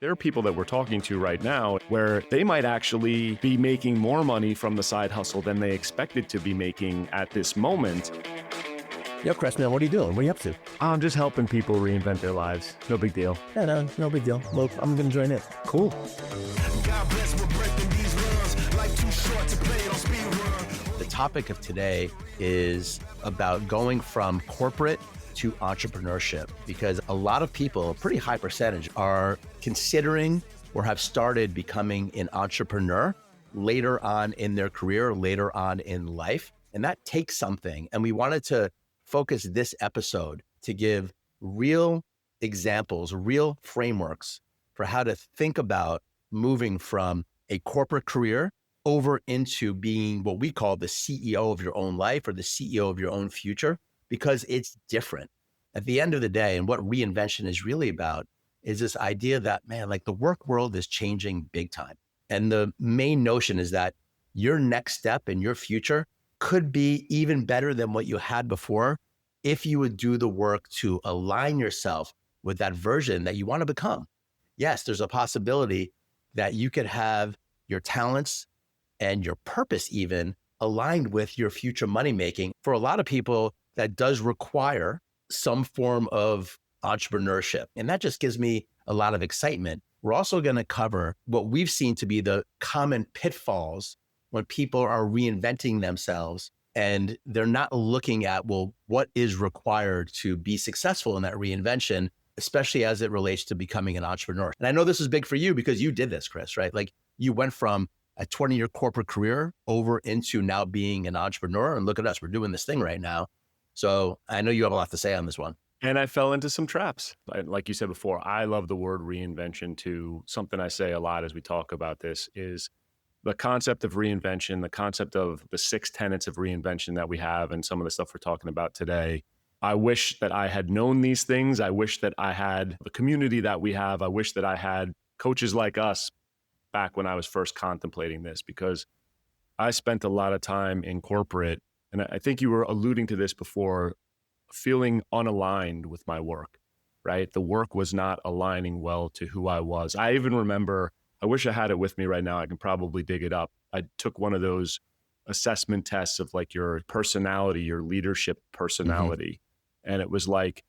There are people that we're talking to right now where they might actually be making more money from the side hustle than they expected to be making at this moment. Yo, Chris, man, what are you doing? What are you up to? I'm just helping people reinvent their lives. No big deal. Yeah, no big deal. Well, I'm going to join in. Cool. The topic of today is about going from corporate to entrepreneurship, because a lot of people, a pretty high percentage, are considering or have started becoming an entrepreneur later on in their career, later on in life. And that takes something. And we wanted to focus this episode to give real examples, real frameworks for how to think about moving from a corporate career over into being what we call the CEO of your own life or the CEO of your own future, because it's different. At the end of the day, and what reinvention is really about is this idea that, man, like the work world is changing big time. And the main notion is that your next step in your future could be even better than what you had before if you would do the work to align yourself with that version that you want to become. Yes, there's a possibility that you could have your talents and your purpose even aligned with your future money making. For a lot of people, that does require some form of entrepreneurship. And that just gives me a lot of excitement. We're also going to cover what we've seen to be the common pitfalls when people are reinventing themselves and they're not looking at, well, what is required to be successful in that reinvention, especially as it relates to becoming an entrepreneur. And I know this is big for you because you did this, Chris, right? Like you went from a 20-year corporate career over into now being an entrepreneur. And look at us, we're doing this thing right now. So I know you have a lot to say on this one. And I fell into some traps. Like you said before, I love the word reinvention too. Something I say a lot as we talk about this is the concept of reinvention, the concept of the 6 tenets of reinvention that we have and some of the stuff we're talking about today. I wish that I had known these things. I wish that I had the community that we have. I wish that I had coaches like us back when I was first contemplating this, because I spent a lot of time in corporate. And I think you were alluding to this before, feeling unaligned with my work, right? The work was not aligning well to who I was. I even remember, I wish I had it with me right now. I can probably dig it up. I took one of those assessment tests of like your personality, your leadership personality. And it was like,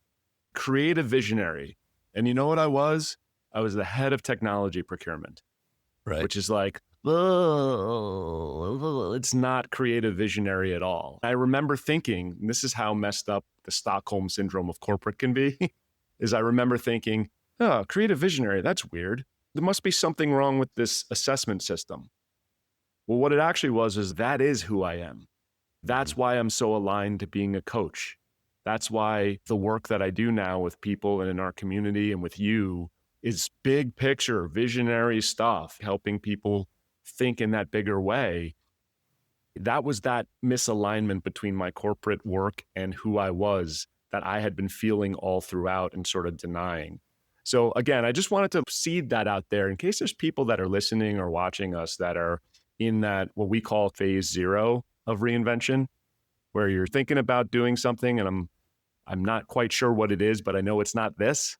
create a visionary. And you know what I was? I was the head of technology procurement, Right. which is like, oh, it's not creative visionary at all. I remember thinking, and this is how messed up the Stockholm syndrome of corporate can be, is I remember thinking, oh, creative visionary, that's weird. There must be something wrong with this assessment system. Well, what it actually was is that is who I am. That's why I'm so aligned to being a coach. That's why the work that I do now with people and in our community and with you is big picture, visionary stuff, helping people think in that bigger way. That was that misalignment between my corporate work and who I was that I had been feeling all throughout and sort of denying. So again, I just wanted to seed that out there in case there's people that are listening or watching us that are in that, what we call phase 0 of reinvention, where you're thinking about doing something and I'm not quite sure what it is, but I know it's not this.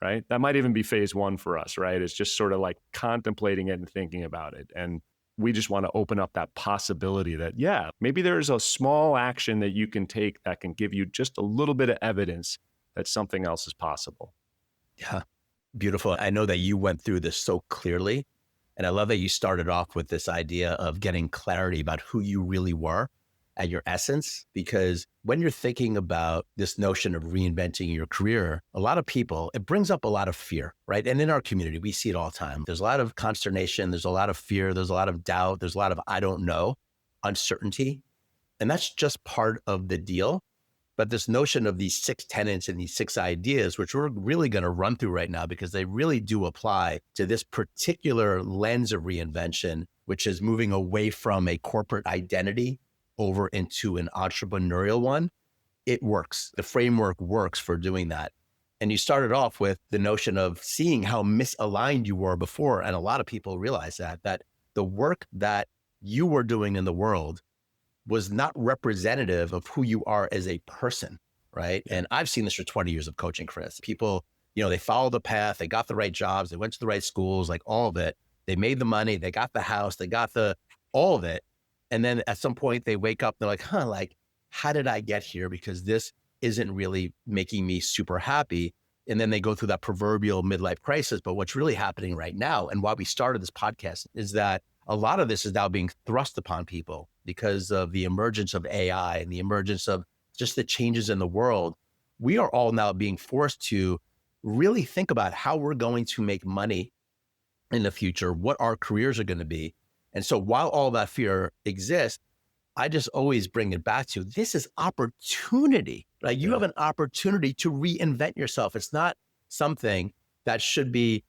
Right? That might even be phase 1 for us, right? It's just sort of like contemplating it and thinking about it. And we just want to open up that possibility that, yeah, maybe there's a small action that you can take that can give you just a little bit of evidence that something else is possible. Yeah, beautiful. I know that you went through this so clearly. And I love that you started off with this idea of getting clarity about who you really were at your essence, because when you're thinking about this notion of reinventing your career, a lot of people, it brings up a lot of fear, right? And in our community, we see it all the time. There's a lot of consternation. There's a lot of fear. There's a lot of doubt. There's a lot of, I don't know, uncertainty. And that's just part of the deal. But this notion of these 6 tenets and these 6 ideas, which we're really going to run through right now, because they really do apply to this particular lens of reinvention, which is moving away from a corporate identity over into an entrepreneurial one. It works. The framework works for doing that. And you started off with the notion of seeing how misaligned you were before. And a lot of people realize that the work that you were doing in the world was not representative of who you are as a person, right? And I've seen this for 20 years of coaching, Chris. People They followed the path, they got the right jobs, they went to the right schools, like all of it. They made the money, they got the house, they got all of it. And then at some point they wake up, they're like, like, how did I get here? Because this isn't really making me super happy. And then they go through that proverbial midlife crisis. But what's really happening right now, and why we started this podcast, is that a lot of this is now being thrust upon people because of the emergence of AI and the emergence of just the changes in the world. We are all now being forced to really think about how we're going to make money in the future, what our careers are going to be. And so while all that fear exists, I just always bring it back to this is opportunity, right? You have an opportunity to reinvent yourself. It's not something that should be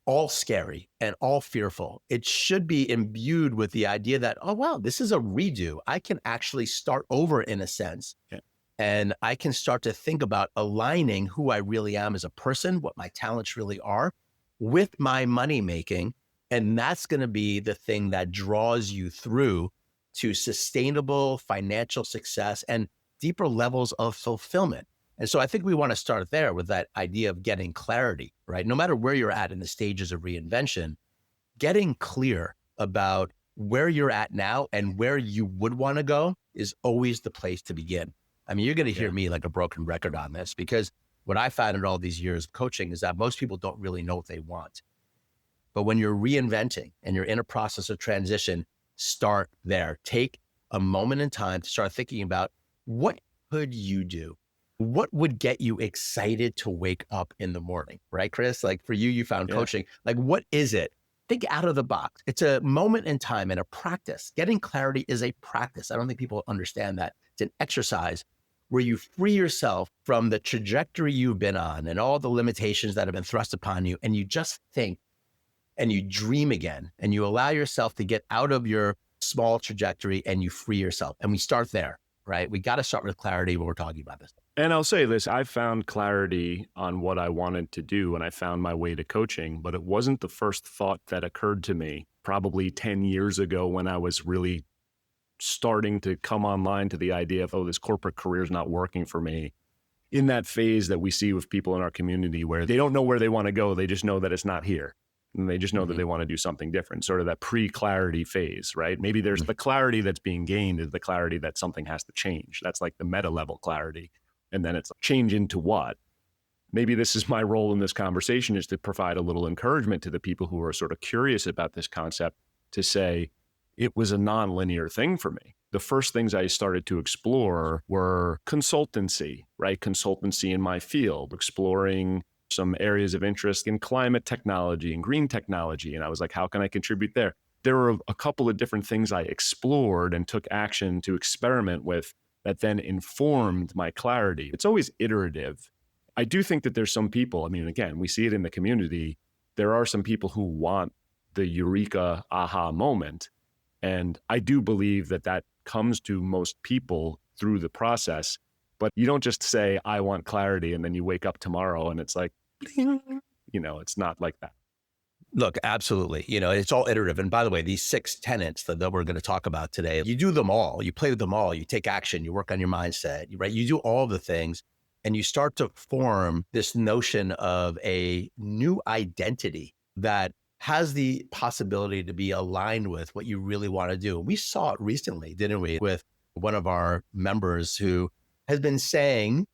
all scary and all fearful. It should be imbued with the idea that, oh, wow, this is a redo. I can actually start over in a sense. Yeah. And I can start to think about aligning who I really am as a person, what my talents really are, with my money making. And that's going to be the thing that draws you through to sustainable financial success and deeper levels of fulfillment. And so I think we want to start there with that idea of getting clarity, right? No matter where you're at in the stages of reinvention, getting clear about where you're at now and where you would want to go is always the place to begin. I mean, you're going to hear me like a broken record on this, because what I found in all these years of coaching is that most people don't really know what they want. But when you're reinventing and you're in a process of transition, start there. Take a moment in time to start thinking about, what could you do? What would get you excited to wake up in the morning, right, Chris? Like for you, you found coaching. Like, what is it? Think out of the box. It's a moment in time and a practice. Getting clarity is a practice. I don't think people understand that. It's an exercise where you free yourself from the trajectory you've been on and all the limitations that have been thrust upon you. And you just think and you dream again, and you allow yourself to get out of your small trajectory and you free yourself. And we start there, right? We got to start with clarity when we're talking about this. And I'll say this, I found clarity on what I wanted to do and I found my way to coaching, but it wasn't the first thought that occurred to me probably 10 years ago when I was really starting to come online to the idea of, oh, this corporate career is not working for me. In that phase that we see with people in our community where they don't know where they want to go, they just know that it's not here. And they just know that they want to do something different, sort of that pre-clarity phase, right? Maybe there's the clarity that's being gained is the clarity that something has to change. That's like the meta level clarity. And then it's change into what? Maybe this is my role in this conversation, is to provide a little encouragement to the people who are sort of curious about this concept, to say it was a nonlinear thing for me. The first things I started to explore were consultancy, right? Consultancy in my field, exploring some areas of interest in climate technology and green technology. And I was like, how can I contribute there? There were a couple of different things I explored and took action to experiment with that then informed my clarity. It's always iterative. I do think that there's some people, I mean, again, we see it in the community. There are some people who want the eureka aha moment. And I do believe that that comes to most people through the process. But you don't just say, I want clarity, and then you wake up tomorrow and it's like, it's not like that. Look, absolutely. It's all iterative. And by the way, these 6 tenets that we're going to talk about today, you do them all, you play with them all, you take action, you work on your mindset, right? You do all the things and you start to form this notion of a new identity that has the possibility to be aligned with what you really want to do. And we saw it recently, didn't we, with one of our members who has been saying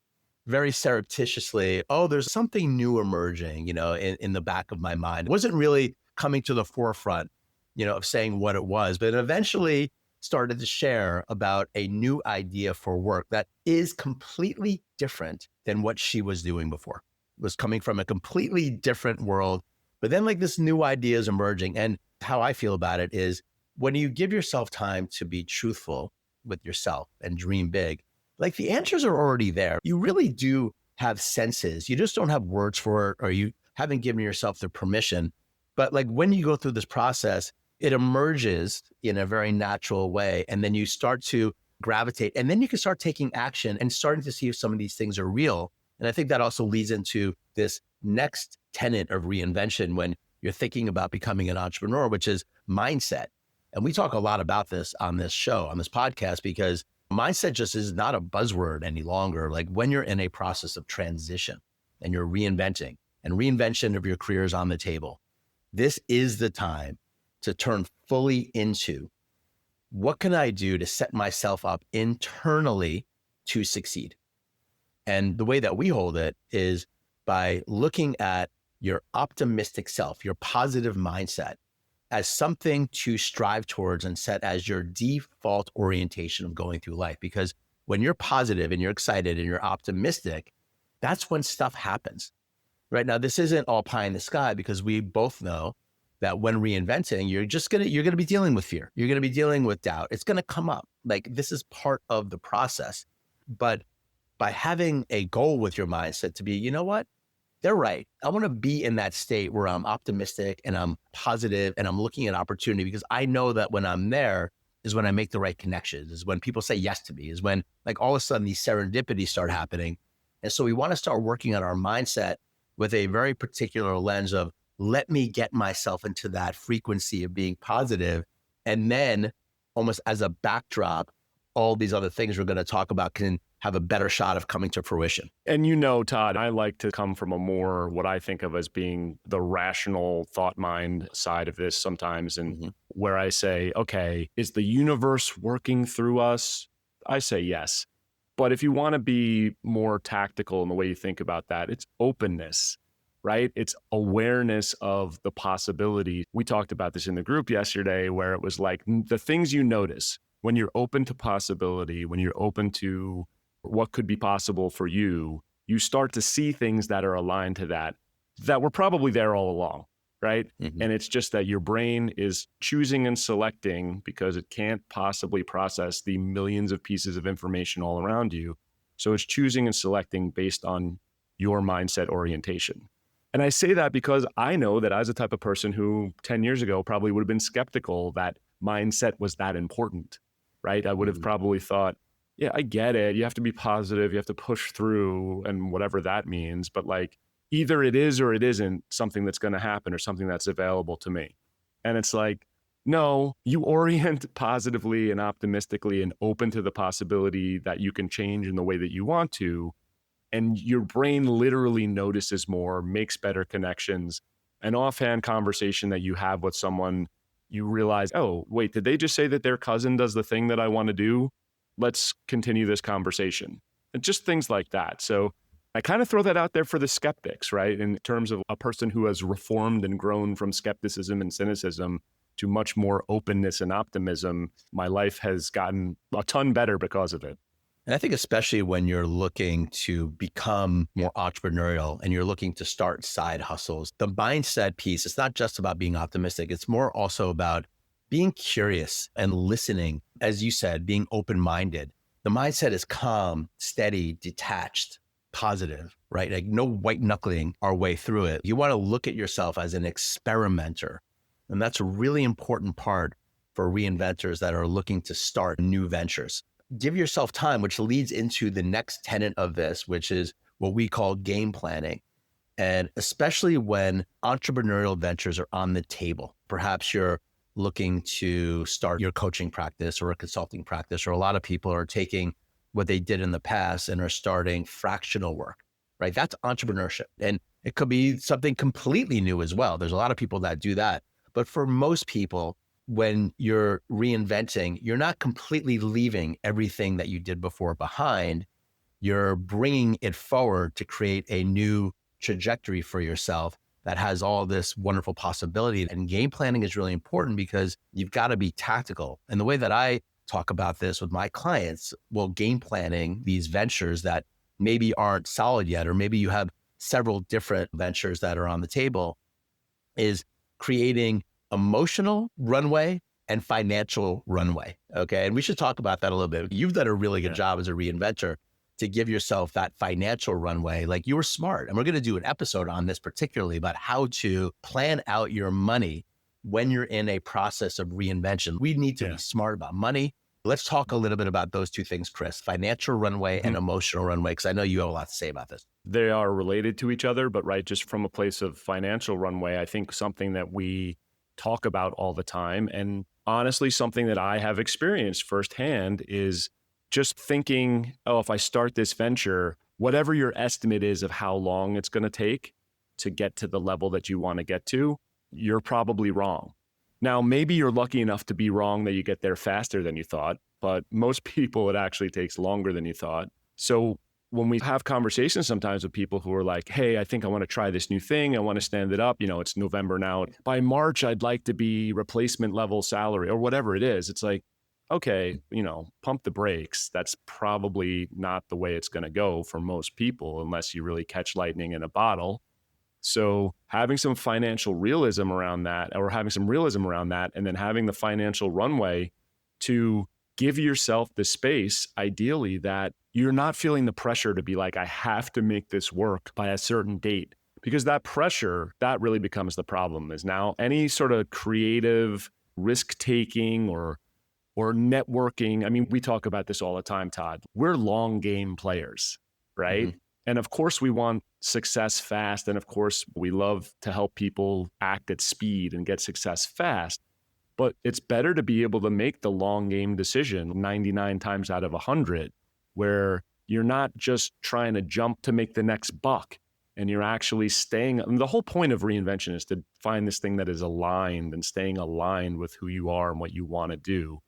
very surreptitiously, oh, there's something new emerging, in the back of my mind. It wasn't really coming to the forefront, of saying what it was, but eventually started to share about a new idea for work that is completely different than what she was doing before. It was coming from a completely different world. But then like this new idea is emerging. And how I feel about it is when you give yourself time to be truthful with yourself and dream big, like the answers are already there. You really do have senses. You just don't have words for it, or you haven't given yourself the permission. But like when you go through this process, it emerges in a very natural way. And then you start to gravitate, and then you can start taking action and starting to see if some of these things are real. And I think that also leads into this next tenet of reinvention when you're thinking about becoming an entrepreneur, which is mindset. And we talk a lot about this on this show, on this podcast, because mindset just is not a buzzword any longer. Like when you're in a process of transition and you're reinventing and reinvention of your career is on the table, this is the time to turn fully into what can I do to set myself up internally to succeed? And the way that we hold it is by looking at your optimistic self, your positive mindset as something to strive towards and set as your default orientation of going through life. Because when you're positive and you're excited and you're optimistic, that's when stuff happens. Right now, this isn't all pie in the sky because we both know that when reinventing, you're going to be dealing with fear. You're going to be dealing with doubt. It's going to come up. Like, this is part of the process. But by having a goal with your mindset to be, you know what? They're right. I want to be in that state where I'm optimistic and I'm positive and I'm looking at opportunity, because I know that when I'm there is when I make the right connections, is when people say yes to me, is when like all of a sudden these serendipities start happening. And so we want to start working on our mindset with a very particular lens of, let me get myself into that frequency of being positive. And then almost as a backdrop, all these other things we're going to talk about can have a better shot of coming to fruition. And you know, Todd, I like to come from a more what I think of as being the rational thought mind side of this sometimes. And where I say, okay, is the universe working through us? I say yes. But if you want to be more tactical in the way you think about that, it's openness, right? It's awareness of the possibility. We talked about this in the group yesterday, where it was like the things you notice when you're open to possibility, when you're open to what could be possible for you, you start to see things that are aligned to that were probably there all along, right? And it's just that your brain is choosing and selecting because it can't possibly process the millions of pieces of information all around you. So it's choosing and selecting based on your mindset orientation. And I say that because I know that I was the type of person who 10 years ago probably would have been skeptical that mindset was that important, right? I would have probably thought, yeah, I get it. You have to be positive. You have to push through and whatever that means. But like, either it is or it isn't something that's going to happen or something that's available to me. And it's like, no, you orient positively and optimistically and open to the possibility that you can change in the way that you want to. And your brain literally notices more, makes better connections. An offhand conversation that you have with someone, you realize, oh, wait, did they just say that their cousin does the thing that I want to do? Let's continue this conversation. And just things like that. So I kind of throw that out there for the skeptics, right? In terms of a person who has reformed and grown from skepticism and cynicism to much more openness and optimism, my life has gotten a ton better because of it. And I think especially when you're looking to become more entrepreneurial and you're looking to start side hustles, the mindset piece, it's not just about being optimistic. It's more also about being curious and listening. As you said, being open-minded. The mindset is calm, steady, detached, positive, right? Like no white knuckling our way through it. You want to look at yourself as an experimenter. And that's a really important part for reinventors that are looking to start new ventures. Give yourself time, which leads into the next tenet of this, which is what we call game planning. And especially when entrepreneurial ventures are on the table, perhaps you're looking to start your coaching practice or a consulting practice, or a lot of people are taking what they did in the past and are starting fractional work, right? That's entrepreneurship. And it could be something completely new as well. There's a lot of people that do that. But for most people, when you're reinventing, you're not completely leaving everything that you did before behind. You're bringing it forward to create a new trajectory for yourself that has all this wonderful possibility. And game planning is really important because you've got to be tactical. And the way that I talk about this with my clients, well, game planning these ventures that maybe aren't solid yet, or maybe you have several different ventures that are on the table, is creating emotional runway and financial runway. Okay. And we should talk about that a little bit. You've done a really good job as a reinventor to give yourself that financial runway. Like, you were smart. And we're going to do an episode on this particularly about how to plan out your money when you're in a process of reinvention. We need to be smart about money. Let's talk a little bit about those two things, Chris, financial runway and emotional runway, because I know you have a lot to say about this. They are related to each other, but right, just from a place of financial runway, I think something that we talk about all the time, and honestly, something that I have experienced firsthand, is just thinking, oh, if I start this venture, whatever your estimate is of how long it's going to take, to get to the level that you want to get to, you're probably wrong. Now, maybe you're lucky enough to be wrong that you get there faster than you thought, but most people, it actually takes longer than you thought. So when we have conversations sometimes with people who are like, hey, I think I want to try this new thing. I want to stand it up. It's November now. By March, I'd like to be replacement level salary or whatever it is. It's like, okay, pump the brakes. That's probably not the way it's going to go for most people unless you really catch lightning in a bottle. So having some financial realism around that, or having some realism around that, and then having the financial runway to give yourself the space, ideally, that you're not feeling the pressure to be like, I have to make this work by a certain date. Because that pressure, that really becomes the problem, is now any sort of creative risk-taking or networking. I mean, we talk about this all the time, Todd. We're long game players, right? Mm-hmm. And of course, we want success fast. And of course, we love to help people act at speed and get success fast. But it's better to be able to make the long game decision 99 times out of 100, where you're not just trying to jump to make the next buck, and you're actually staying. I mean, the whole point of reinvention is to find this thing that is aligned and staying aligned with who you are and what you want to do.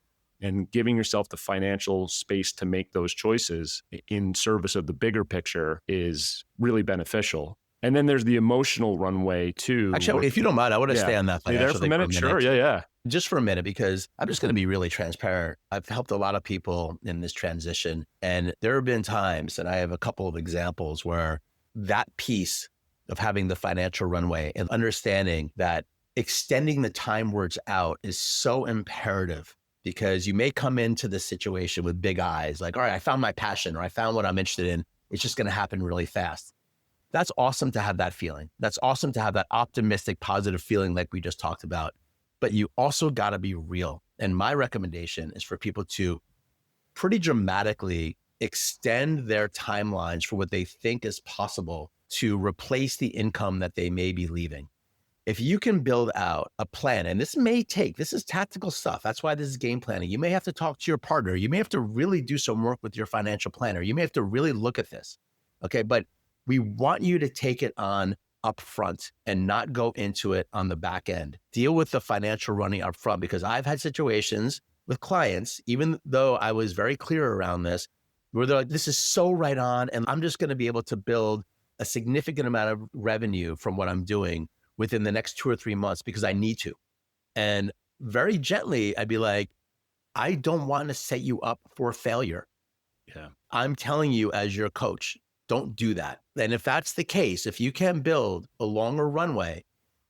And giving yourself the financial space to make those choices in service of the bigger picture is really beneficial. And then there's the emotional runway too. Actually, if you don't mind, I want to stay on that financial thing for a minute. Sure, yeah. Just for a minute, because I'm just going to be really transparent. I've helped a lot of people in this transition. And there have been times, and I have a couple of examples, where that piece of having the financial runway and understanding that extending the time words out is so imperative. Because you may come into this situation with big eyes, like, all right, I found my passion, or I found what I'm interested in. It's just going to happen really fast. That's awesome to have that feeling. That's awesome to have that optimistic, positive feeling like we just talked about. But you also got to be real. And my recommendation is for people to pretty dramatically extend their timelines for what they think is possible to replace the income that they may be leaving. If you can build out a plan, and this is tactical stuff. That's why this is game planning. You may have to talk to your partner. You may have to really do some work with your financial planner. You may have to really look at this. Okay. But we want you to take it on up front and not go into it on the back end. Deal with the financial running up front, because I've had situations with clients, even though I was very clear around this, where they're like, this is so right on. And I'm just going to be able to build a significant amount of revenue from what I'm doing within the next 2 or 3 months because I need to. And very gently, I'd be like, I don't want to set you up for failure. Yeah. I'm telling you as your coach, don't do that. And if that's the case, if you can build a longer runway,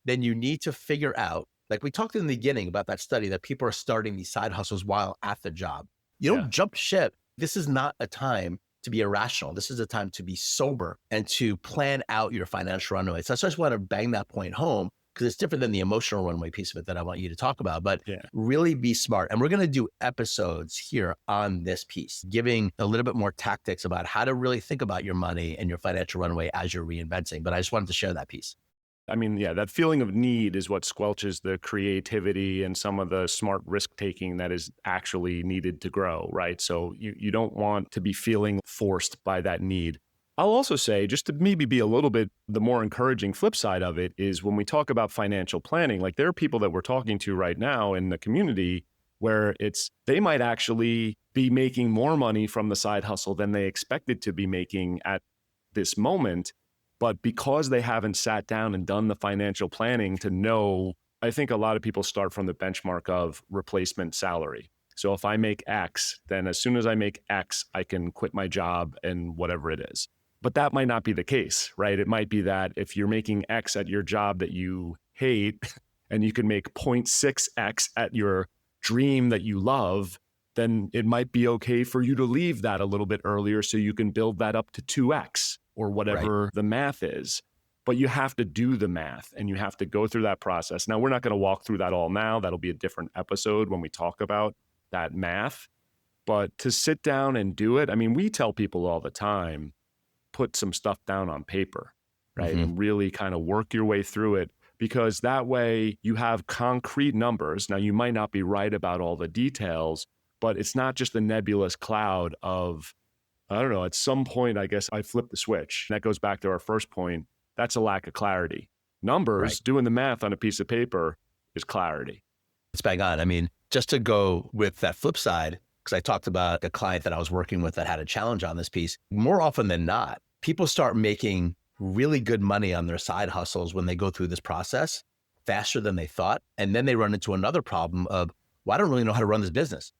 then you need to figure out, like we talked in the beginning about that study, that people are starting these side hustles while at the job. You don't jump ship. This is not a time to be irrational. This is a time to be sober and to plan out your financial runway. So I just want to bang that point home, because it's different than the emotional runway piece of it that I want you to talk about, but really be smart. And we're going to do episodes here on this piece, giving a little bit more tactics about how to really think about your money and your financial runway as you're reinventing. But I just wanted to share that piece. I mean, that feeling of need is what squelches the creativity and some of the smart risk-taking that is actually needed to grow, right? So you don't want to be feeling forced by that need. I'll also say, just to maybe be a little bit, the more encouraging flip side of it is when we talk about financial planning, like there are people that we're talking to right now in the community where they might actually be making more money from the side hustle than they expected to be making at this moment. But because they haven't sat down and done the financial planning to know, I think a lot of people start from the benchmark of replacement salary. So if I make X, then as soon as I make X, I can quit my job and whatever it is. But that might not be the case, right? It might be that if you're making X at your job that you hate and you can make 0.6X at your dream that you love, then it might be okay for you to leave that a little bit earlier so you can build that up to 2X. Or whatever the math is. But you have to do the math and you have to go through that process. Now, we're not going to walk through that all now. That'll be a different episode when we talk about that math. But to sit down and do it, I mean, we tell people all the time, put some stuff down on paper, right? And really kind of work your way through it, because that way you have concrete numbers. Now, you might not be right about all the details, but it's not just a nebulous cloud of, I don't know, at some point, I guess I flipped the switch. And that goes back to our first point. That's a lack of clarity. Numbers, Right. doing the math on a piece of paper is clarity. It's bang on. I mean, just to go with that flip side, because I talked about a client that I was working with that had a challenge on this piece. More often than not, people start making really good money on their side hustles when they go through this process faster than they thought. And then they run into another problem of, well, I don't really know how to run this business,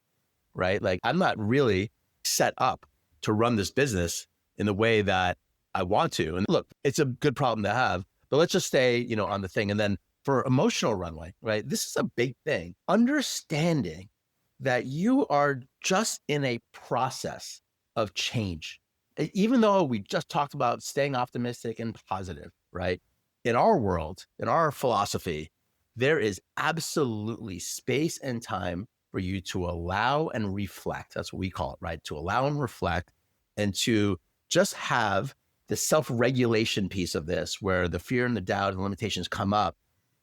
right? Like, I'm not really set up to run this business in the way that I want to. And look, it's a good problem to have, but let's just stay, on the thing. And then for emotional runway, right? This is a big thing. Understanding that you are just in a process of change. Even though we just talked about staying optimistic and positive, right? In our world, in our philosophy, there is absolutely space and time for you to allow and reflect. That's what we call it, right? To allow and reflect, and to just have the self-regulation piece of this, where the fear and the doubt and limitations come up,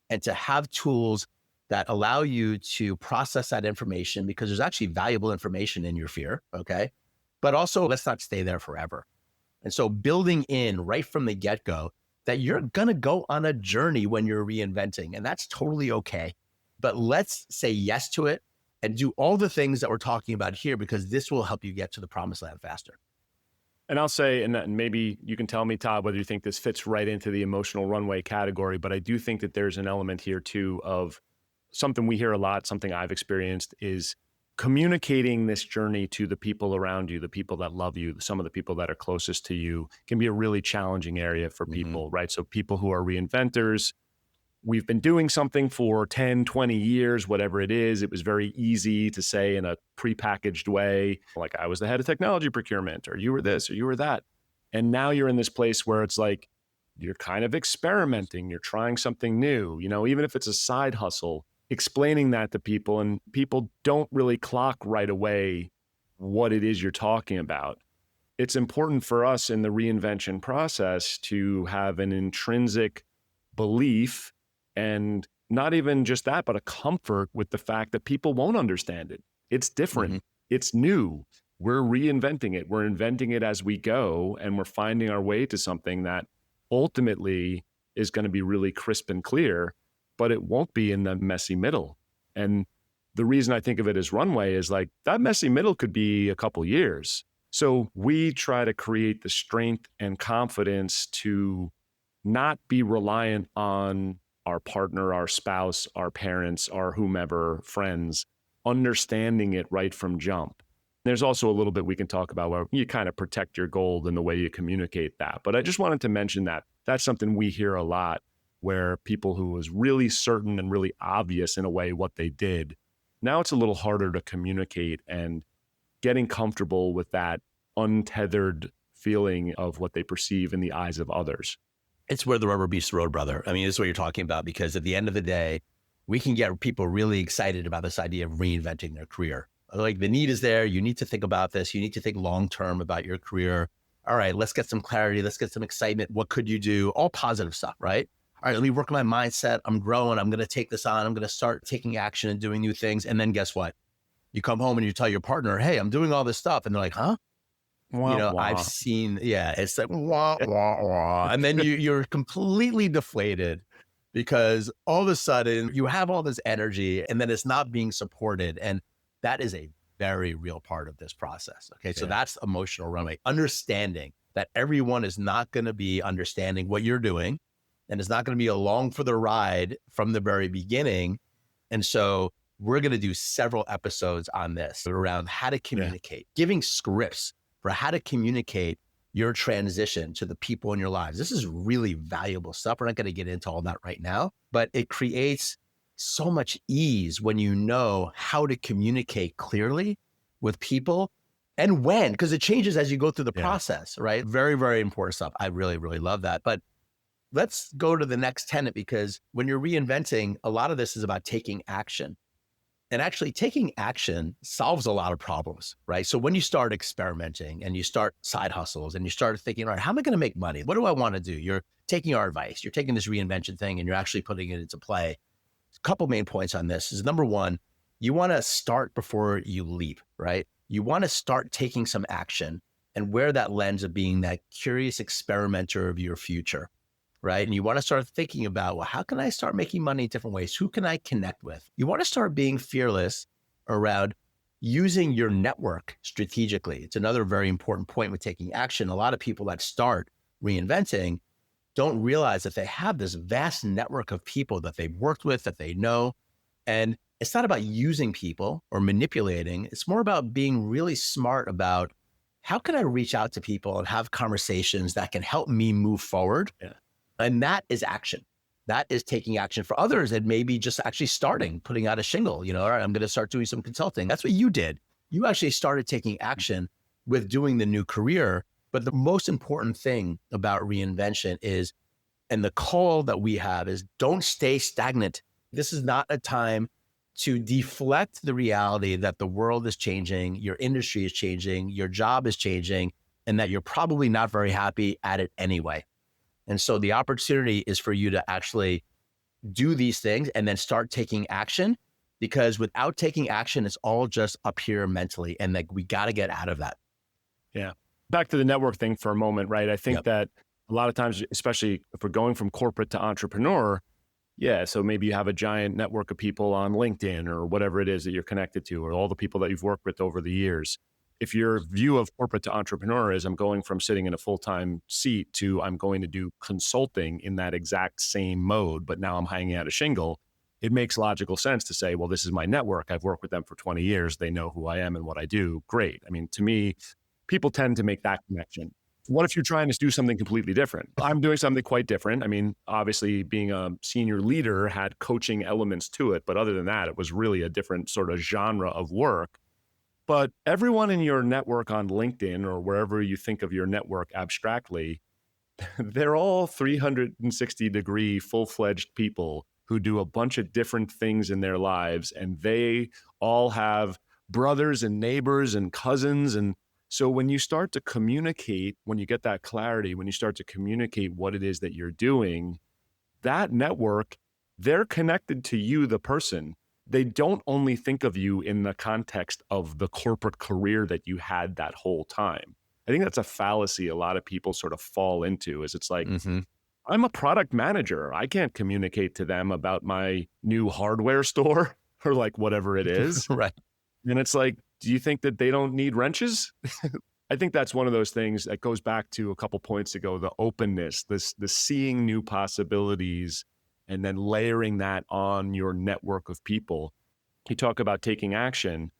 and to have tools that allow you to process that information, because there's actually valuable information in your fear, okay? But also, let's not stay there forever. And so building in right from the get-go that you're going to go on a journey when you're reinventing, and that's totally okay. But let's say yes to it and do all the things that we're talking about here, because this will help you get to the promised land faster. And I'll say, and maybe you can tell me, Todd, whether you think this fits right into the emotional runway category, but I do think that there's an element here too of something we hear a lot, something I've experienced, is communicating this journey to the people around you, the people that love you, some of the people that are closest to you, can be a really challenging area for people, right? So people who are reinventors, we've been doing something for 10, 20 years, whatever it is. It was very easy to say in a prepackaged way, like I was the head of technology procurement, or you were this, or you were that. And now you're in this place where it's like, you're kind of experimenting, you're trying something new, even if it's a side hustle, explaining that to people, and people don't really clock right away what it is you're talking about. It's important for us in the reinvention process to have an intrinsic belief, and not even just that, but a comfort with the fact that people won't understand it. It's different. It's new. We're reinventing it. We're inventing it as we go, and we're finding our way to something that ultimately is going to be really crisp and clear, but it won't be in the messy middle. And the reason I think of it as runway is like that messy middle could be a couple years. So we try to create the strength and confidence to not be reliant on our partner, our spouse, our parents, our whomever, friends, understanding it right from jump. There's also a little bit we can talk about where you kind of protect your gold in the way you communicate that. But I just wanted to mention that that's something we hear a lot, where people who was really certain and really obvious in a way what they did, now it's a little harder to communicate, and getting comfortable with that untethered feeling of what they perceive in the eyes of others. It's where the rubber meets the road, brother. I mean, this is what you're talking about, because at the end of the day, we can get people really excited about this idea of reinventing their career. Like, the need is there. You need to think about this. You need to think long-term about your career. All right, let's get some clarity. Let's get some excitement. What could you do? All positive stuff, right? All right, let me work on my mindset. I'm growing. I'm going to take this on. I'm going to start taking action and doing new things. And then guess what? You come home and you tell your partner, hey, I'm doing all this stuff. And they're like, huh? Wah, wah. I've seen, it's like, wah, wah, wah. And then you're completely deflated, because all of a sudden you have all this energy and then it's not being supported. And that is a very real part of this process. Okay. So that's emotional runway, understanding that everyone is not going to be understanding what you're doing, and it's not going to be along for the ride from the very beginning. And so we're going to do several episodes on this around how to communicate, giving scripts for how to communicate your transition to the people in your lives. This is really valuable stuff. We're not going to get into all that right now, but it creates so much ease when you know how to communicate clearly with people, and when, because it changes as you go through the process, right? Very, very important stuff. I really, really love that. But let's go to the next tenet, because when you're reinventing, a lot of this is about taking action. And actually taking action solves a lot of problems, right? So when you start experimenting and you start side hustles and you start thinking, all right, how am I going to make money? What do I want to do? You're taking our advice, you're taking this reinvention thing and you're actually putting it into play. A couple main points on this is, number one, you want to start before you leap, right? You want to start taking some action and wear that lens of being that curious experimenter of your future, right? And you want to start thinking about, well, how can I start making money in different ways? Who can I connect with? You want to start being fearless around using your network strategically. It's another very important point with taking action. A lot of people that start reinventing don't realize that they have this vast network of people that they've worked with, that they know. And it's not about using people or manipulating. It's more about being really smart about how can I reach out to people and have conversations that can help me move forward? Yeah. And that is action. That is taking action. For others, it may be just actually starting, putting out a shingle, all right, I'm going to start doing some consulting. That's what you did. You actually started taking action with doing the new career. But the most important thing about reinvention is, and the call that we have is, don't stay stagnant. This is not a time to deflect the reality that the world is changing, your industry is changing, your job is changing, and that you're probably not very happy at it anyway. And so the opportunity is for you to actually do these things and then start taking action, because without taking action, it's all just up here mentally. And we got to get out of that. Yeah. Back to the network thing for a moment, right? I think that a lot of times, especially if we're going from corporate to entrepreneur, so maybe you have a giant network of people on LinkedIn or whatever it is that you're connected to, or all the people that you've worked with over the years. If your view of corporate to entrepreneur is, I'm going from sitting in a full-time seat to I'm going to do consulting in that exact same mode, but now I'm hanging out a shingle, it makes logical sense to say, well, this is my network. I've worked with them for 20 years. They know who I am and what I do. Great. I mean, to me, people tend to make that connection. What if you're trying to do something completely different? I'm doing something quite different. I mean, obviously being a senior leader had coaching elements to it, but other than that, it was really a different sort of genre of work. But everyone in your network on LinkedIn or wherever you think of your network abstractly, they're all 360-degree full-fledged people who do a bunch of different things in their lives. And they all have brothers and neighbors and cousins. And so when you start to communicate, when you get that clarity, when you start to communicate what it is that you're doing, that network, they're connected to you, the person. They don't only think of you in the context of the corporate career that you had that whole time. I think that's a fallacy a lot of people sort of fall into, is it's like, I'm a product manager. I can't communicate to them about my new hardware store or like whatever it is. Right. And it's like, do you think that they don't need wrenches? I think that's one of those things that goes back to a couple points ago, the openness, the seeing new possibilities, and then layering that on your network of people. You talk about taking action.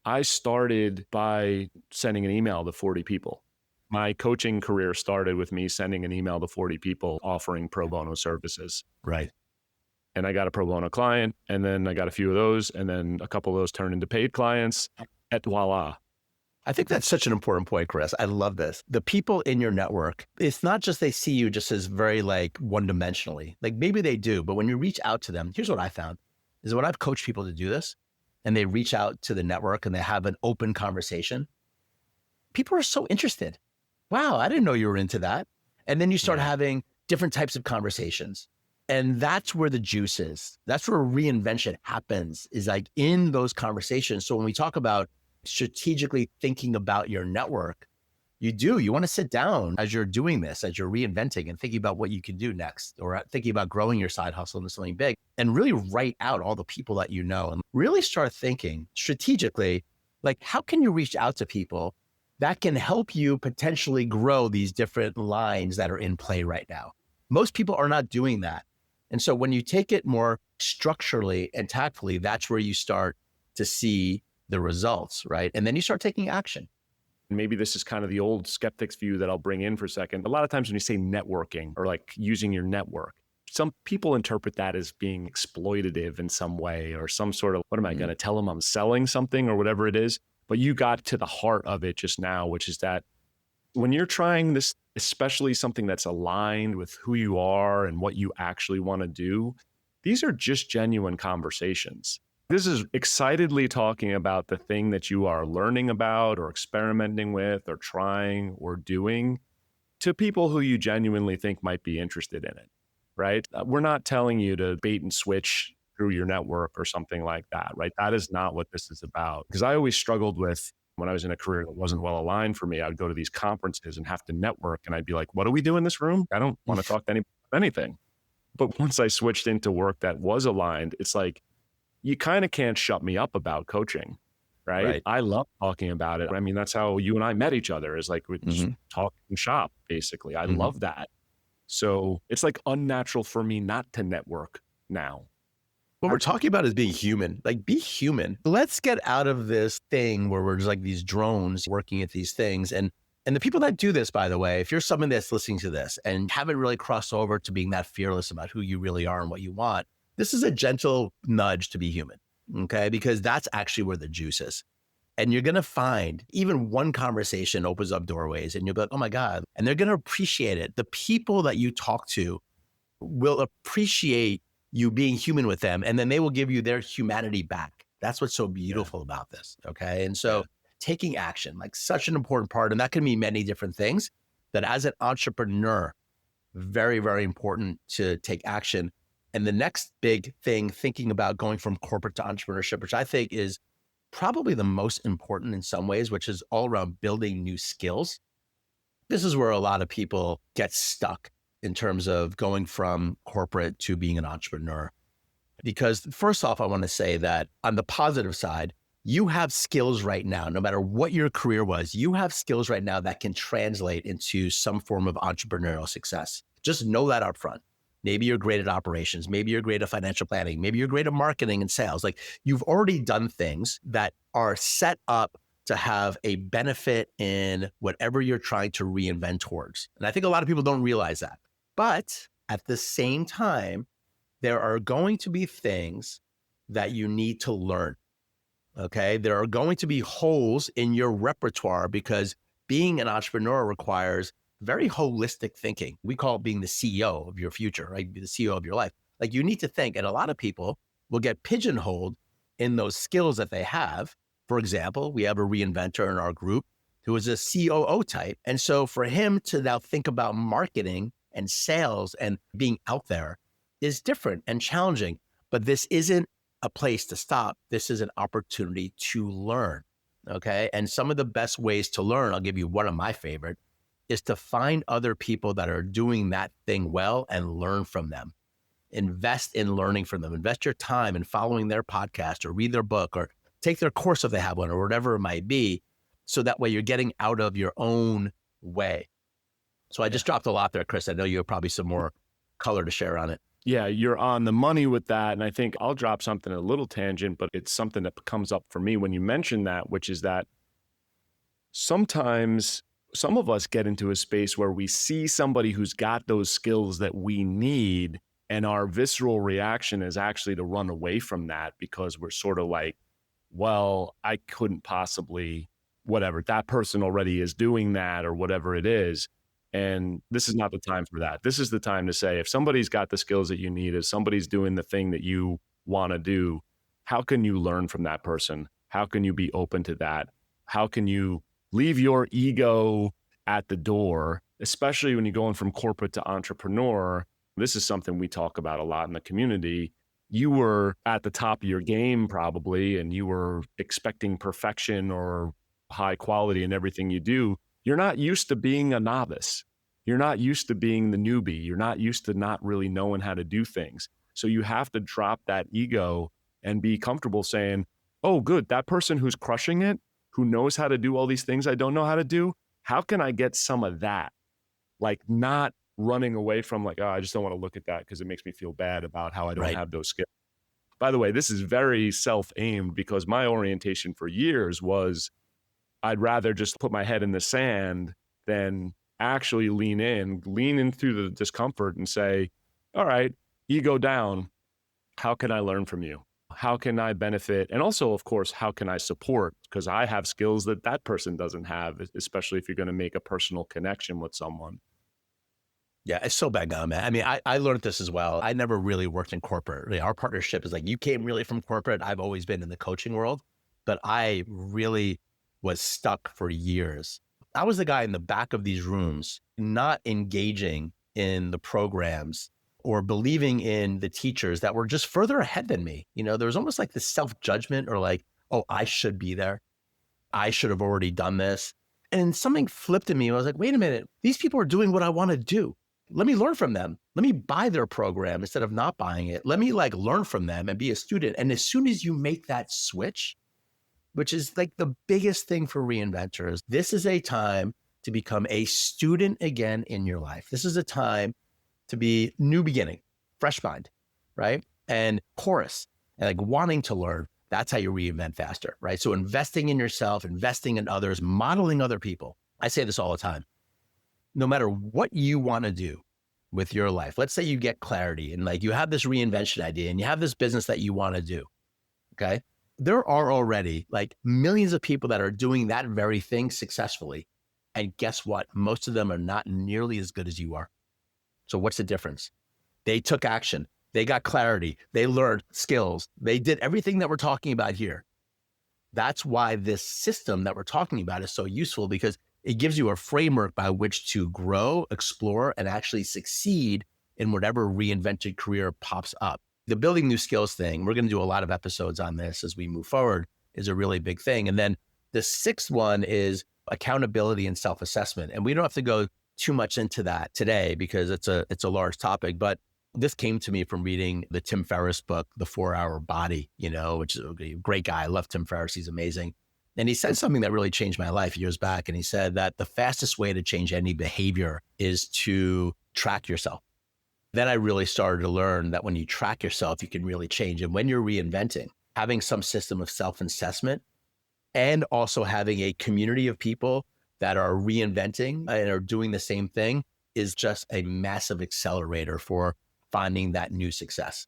I started by sending an email to 40 people. My coaching career started with me sending an email to 40 people offering pro bono services. Right. And I got a pro bono client, and then I got a few of those, and then a couple of those turned into paid clients, et voila. I think that's such an important point, Chris. I love this. The people in your network, it's not just they see you just as very like one-dimensionally. Like maybe they do, but when you reach out to them, here's what I found, is when I've coached people to do this and they reach out to the network and they have an open conversation, people are so interested. Wow, I didn't know you were into that. And then you start having different types of conversations. And that's where the juice is. That's where reinvention happens, is like in those conversations. So when we talk about strategically thinking about your network, you want to sit down as you're doing this, as you're reinventing and thinking about what you can do next, or thinking about growing your side hustle into something big, and really write out all the people that you know and really start thinking strategically, like how can you reach out to people that can help you potentially grow these different lines that are in play right now. Most people are not doing that. And so when you take it more structurally and tactfully, that's where you start to see the results, right? And then you start taking action. Maybe this is kind of the old skeptics view that I'll bring in for a second. A lot of times when you say networking or like using your network, some people interpret that as being exploitative in some way or some sort of, what am I going to tell them I'm selling something or whatever it is? But you got to the heart of it just now, which is that when you're trying this, especially something that's aligned with who you are and what you actually want to do, these are just genuine conversations. This is excitedly talking about the thing that you are learning about or experimenting with or trying or doing to people who you genuinely think might be interested in it, right? We're not telling you to bait and switch through your network or something like that, right? That is not what this is about. Because I always struggled with When I was in a career that wasn't well aligned for me, I'd go to these conferences and have to network. And I'd be like, what do we do in this room? I don't want to talk to anything. But once I switched into work that was aligned, it's like, you kind of can't shut me up about coaching, right? I love talking about it. I mean, that's how you and I met each other, is like we just talk and shop, basically. I love that. So it's like unnatural for me not to network now. What we're talking about is being human. Like, be human. Let's get out of this thing where we're just like these drones working at these things. And the people that do this, by the way, if you're someone that's listening to this and haven't really crossed over to being that fearless about who you really are and what you want, this is a gentle nudge to be human, okay? Because that's actually where the juice is. And you're going to find even one conversation opens up doorways and you'll be like, oh my God. And they're going to appreciate it. The people that you talk to will appreciate you being human with them. And then they will give you their humanity back. That's what's so beautiful about this. Okay. And so taking action, like such an important part. And that can mean many different things. That as an entrepreneur, very, very important to take action. And the next big thing, thinking about going from corporate to entrepreneurship, which I think is probably the most important in some ways, which is all around building new skills. This is where a lot of people get stuck in terms of going from corporate to being an entrepreneur. Because first off, I want to say that on the positive side, you have skills right now, no matter what your career was, you have skills right now that can translate into some form of entrepreneurial success. Just know that up front. Maybe you're great at operations. Maybe you're great at financial planning. Maybe you're great at marketing and sales. Like, you've already done things that are set up to have a benefit in whatever you're trying to reinvent towards. And I think a lot of people don't realize that. But at the same time, there are going to be things that you need to learn. Okay. There are going to be holes in your repertoire because being an entrepreneur requires very holistic thinking. We call it being the CEO of your future, right? Be the CEO of your life. Like, you need to think. And a lot of people will get pigeonholed in those skills that they have. For example, we have a reinventor in our group who is a COO type. And so for him to now think about marketing and sales and being out there is different and challenging. But this isn't a place to stop. This is an opportunity to learn. Okay. And some of the best ways to learn, I'll give you one of my favorite, is to find other people that are doing that thing well and learn from them. Invest in learning from them. Invest your time in following their podcast or read their book or take their course if they have one or whatever it might be. So that way you're getting out of your own way. So I just dropped a lot there, Chris. I know you have probably some more color to share on it. Yeah, you're on the money with that. And I think I'll drop something a little tangent, but it's something that comes up for me when you mention that, which is that sometimes some of us get into a space where we see somebody who's got those skills that we need, and our visceral reaction is actually to run away from that because we're sort of like, well, I couldn't possibly, whatever, that person already is doing that or whatever it is. And this is not the time for that. This is the time to say, if somebody's got the skills that you need, if somebody's doing the thing that you want to do, how can you learn from that person? How can you be open to that? How can you leave your ego at the door, especially when you're going from corporate to entrepreneur? This is something we talk about a lot in the community. You were at the top of your game probably, and you were expecting perfection or high quality in everything you do. You're not used to being a novice. You're not used to being the newbie. You're not used to not really knowing how to do things. So you have to drop that ego and be comfortable saying, oh, good, that person who's crushing it, who knows how to do all these things I don't know how to do, how can I get some of that? Like, not running away from like, oh, I just don't want to look at that because it makes me feel bad about how I don't have those skills. By the way, this is very self-aimed because my orientation for years was I'd rather just put my head in the sand than actually lean in through the discomfort and say, all right, ego down. How can I learn from you? How can I benefit? And also, of course, how can I support? Because I have skills that that person doesn't have, especially if you're going to make a personal connection with someone. Yeah, it's so bang on, man. I mean, I learned this as well. I never really worked in corporate. Really, our partnership is like, you came really from corporate. I've always been in the coaching world, but I really was stuck for years. I was the guy in the back of these rooms, not engaging in the programs or believing in the teachers that were just further ahead than me. You know, there was almost like this self-judgment or like, oh, I should be there. I should have already done this. And something flipped in me. I was like, wait a minute, these people are doing what I want to do. Let me learn from them. Let me buy their program instead of not buying it. Let me learn from them and be a student. And as soon as you make that switch, which is the biggest thing for reinventors, this is a time to become a student again in your life. This is a time to be new beginning, fresh mind, right? And porous and wanting to learn. That's how you reinvent faster, right? So investing in yourself, investing in others, modeling other people. I say this all the time. No matter what you want to do with your life, let's say you get clarity and you have this reinvention idea and you have this business that you want to do, okay? There are already millions of people that are doing that very thing successfully. And guess what? Most of them are not nearly as good as you are. So what's the difference? They took action. They got clarity. They learned skills. They did everything that we're talking about here. That's why this system that we're talking about is so useful, because it gives you a framework by which to grow, explore, and actually succeed in whatever reinvented career pops up. The building new skills thing, we're going to do a lot of episodes on this as we move forward, is a really big thing. And then the sixth one is accountability and self-assessment. And we don't have to go too much into that today because it's a large topic, but this came to me from reading the Tim Ferriss book, The 4-Hour Body, which is a great guy. I love Tim Ferriss. He's amazing. And he said something that really changed my life years back. And he said that the fastest way to change any behavior is to track yourself. Then I really started to learn that when you track yourself, you can really change. And when you're reinventing, having some system of self-assessment and also having a community of people that are reinventing and are doing the same thing is just a massive accelerator for finding that new success.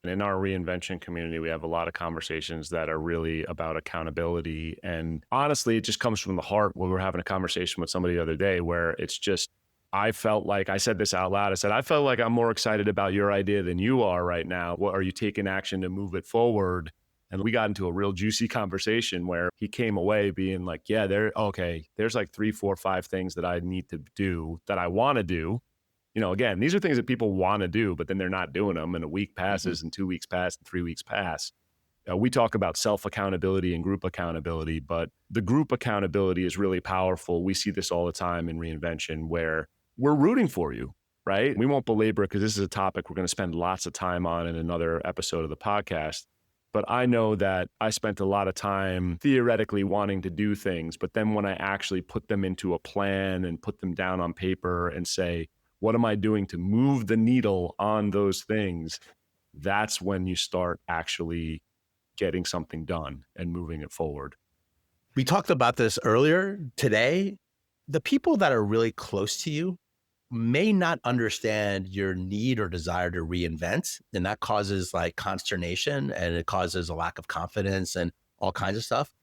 In our reinvention community, we have a lot of conversations that are really about accountability. And honestly, it just comes from the heart. We were having a conversation with somebody the other day where it's just, I felt like, I said this out loud, I said, I felt like I'm more excited about your idea than you are right now. What are you taking action to move it forward? And we got into a real juicy conversation where he came away being like, yeah, there's 3, 4, 5 things that I need to do that I want to do. Again, these are things that people want to do, but then they're not doing them. And a week passes and 2 weeks pass and 3 weeks pass. We talk about self-accountability and group accountability, but the group accountability is really powerful. We see this all the time in reinvention where we're rooting for you, right? We won't belabor it because this is a topic we're going to spend lots of time on in another episode of the podcast. But I know that I spent a lot of time theoretically wanting to do things, but then when I actually put them into a plan and put them down on paper and say, what am I doing to move the needle on those things? That's when you start actually getting something done and moving it forward. We talked about this earlier today. The people that are really close to you may not understand your need or desire to reinvent. And that causes consternation and it causes a lack of confidence and all kinds of stuff.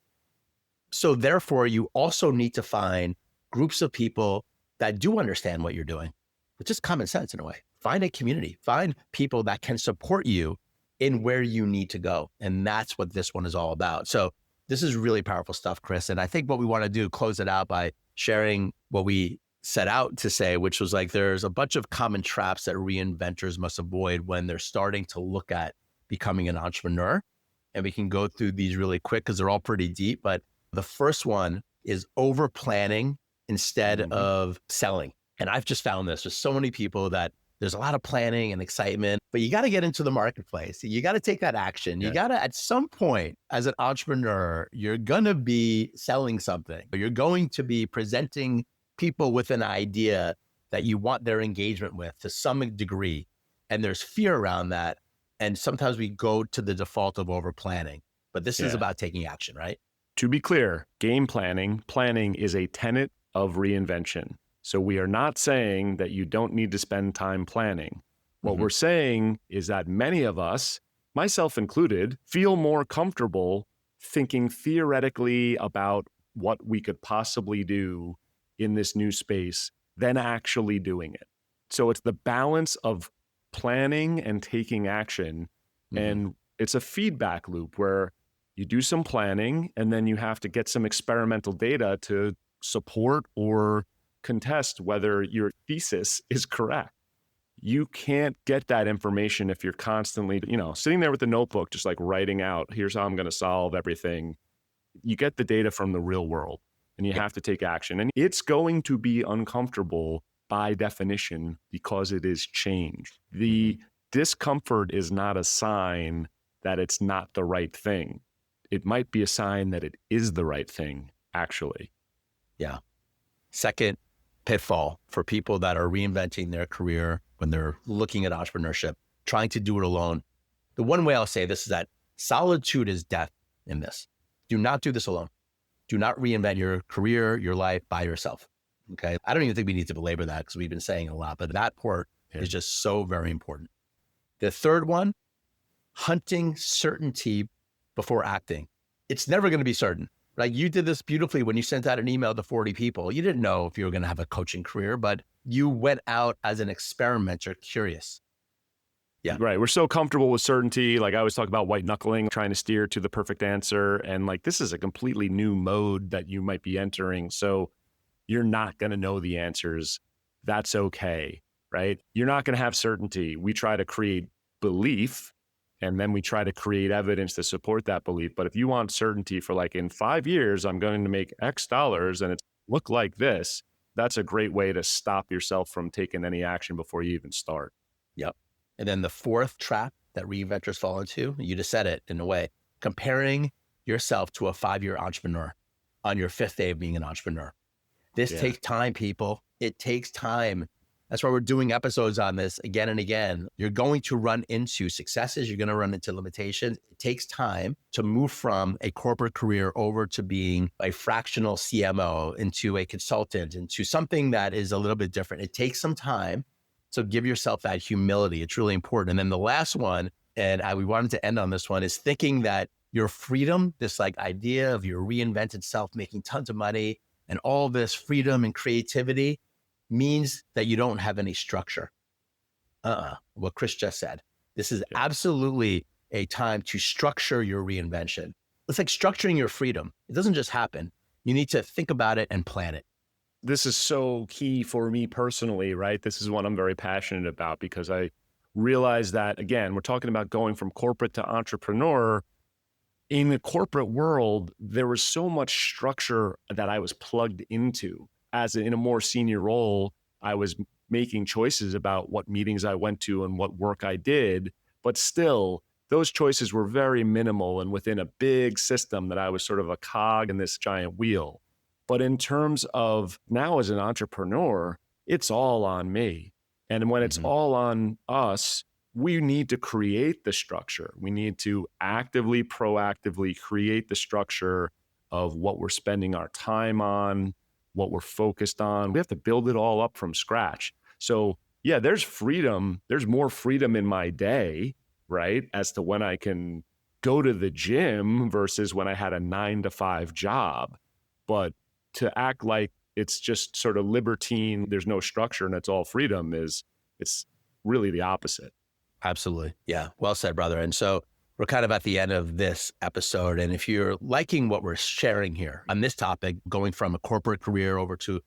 So therefore, you also need to find groups of people that do understand what you're doing. It's just common sense in a way. Find a community, find people that can support you in where you need to go. And that's what this one is all about. So this is really powerful stuff, Chris. And I think what we want to do, close it out by sharing what we set out to say, which was there's a bunch of common traps that reinventors must avoid when they're starting to look at becoming an entrepreneur. And we can go through these really quick because they're all pretty deep. But the first one is over planning instead of selling. And I've just found this. There's so many people that there's a lot of planning and excitement, but you got to get into the marketplace. You got to take that action. You got to, at some point as an entrepreneur, you're going to be selling something. You're going to be presenting people with an idea that you want their engagement with to some degree. And there's fear around that. And sometimes we go to the default of over planning, but this is about taking action, right? To be clear, planning is a tenet of reinvention. So we are not saying that you don't need to spend time planning. What we're saying is that many of us, myself included, feel more comfortable thinking theoretically about what we could possibly do in this new space than actually doing it. So it's the balance of planning and taking action. And it's a feedback loop where you do some planning and then you have to get some experimental data to support or contest whether your thesis is correct. You can't get that information if you're constantly, sitting there with a notebook, just writing out, here's how I'm going to solve everything. You get the data from the real world and you have to take action. And it's going to be uncomfortable by definition because it is change. The discomfort is not a sign that it's not the right thing. It might be a sign that it is the right thing, actually. Yeah. Second pitfall for people that are reinventing their career when they're looking at entrepreneurship, trying to do it alone. The one way I'll say this is that solitude is death in this. Do not do this alone. Do not reinvent your career, your life by yourself. Okay. I don't even think we need to belabor that because we've been saying it a lot, but that part is just so very important. The third one, hunting certainty before acting. It's never going to be certain, right? You did this beautifully when you sent out an email to 40 people. You didn't know if you were going to have a coaching career, but you went out as an experimenter, curious. Yeah. Right. We're so comfortable with certainty. Like I always talk about white knuckling, trying to steer to the perfect answer. And like, this is a completely new mode that you might be entering. So you're not going to know the answers. That's okay. Right. You're not going to have certainty. We try to create belief and then we try to create evidence to support that belief. But if you want certainty for like in 5 years, I'm going to make X dollars and it's look like this, that's a great way to stop yourself from taking any action before you even start. Yep. And then the fourth trap that reinventors fall into, you just said it in a way, comparing yourself to a 5-year entrepreneur on your 5th day of being an entrepreneur. This takes time, people. It takes time. That's why we're doing episodes on this again and again. You're going to run into successes. You're going to run into limitations. It takes time to move from a corporate career over to being a fractional CMO, into a consultant, into something that is a little bit different. It takes some time. So give yourself that humility. It's really important. And then the last one, and we wanted to end on this one, is thinking that your freedom, this like idea of your reinvented self, making tons of money and all this freedom and creativity means that you don't have any structure. What Chris just said. This is absolutely a time to structure your reinvention. It's like structuring your freedom. It doesn't just happen. You need to think about it and plan it. This is so key for me personally, right? This is what I'm very passionate about because I realize that, again, we're talking about going from corporate to entrepreneur. In the corporate world, there was so much structure that I was plugged into. As in a more senior role, I was making choices about what meetings I went to and what work I did, but still, those choices were very minimal and within a big system that I was sort of a cog in this giant wheel. But in terms of now as an entrepreneur, it's all on me. And when it's all on us, we need to create the structure. We need to actively, proactively create the structure of what we're spending our time on, what we're focused on. We have to build it all up from scratch. So yeah, there's freedom. There's more freedom in my day, right? As to when I can go to the gym versus when I had a 9-to-5 job. But to act like it's just sort of libertine, there's no structure and it's all freedom it's really the opposite. Absolutely. Yeah. Well said, brother. And so we're kind of at the end of this episode. And if you're liking what we're sharing here on this topic, going from a corporate career over to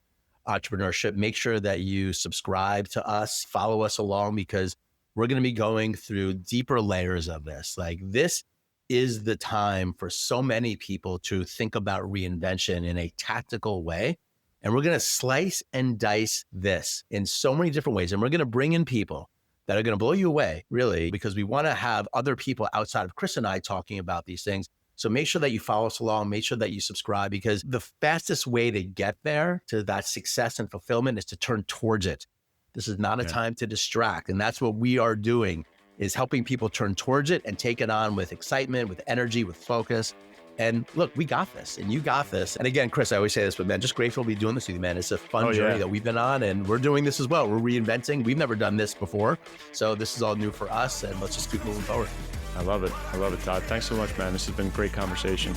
entrepreneurship, make sure that you subscribe to us, follow us along, because we're going to be going through deeper layers of this. Like this is the time for so many people to think about reinvention in a tactical way. And we're going to slice and dice this in so many different ways. And we're going to bring in people that are going to blow you away, really, because we want to have other people outside of Chris and I talking about these things. So make sure that you follow us along, make sure that you subscribe, because the fastest way to get there to that success and fulfillment is to turn towards it. This is not a time to distract. And that's what we are doing, is helping people turn towards it and take it on with excitement, with energy, with focus. And look, we got this and you got this. And again, Chris, I always say this, but man, just grateful to be doing this with you, man. It's a fun journey that we've been on and we're doing this as well. We're reinventing. We've never done this before. So this is all new for us and let's just keep moving forward. I love it. I love it, Todd. Thanks so much, man. This has been a great conversation.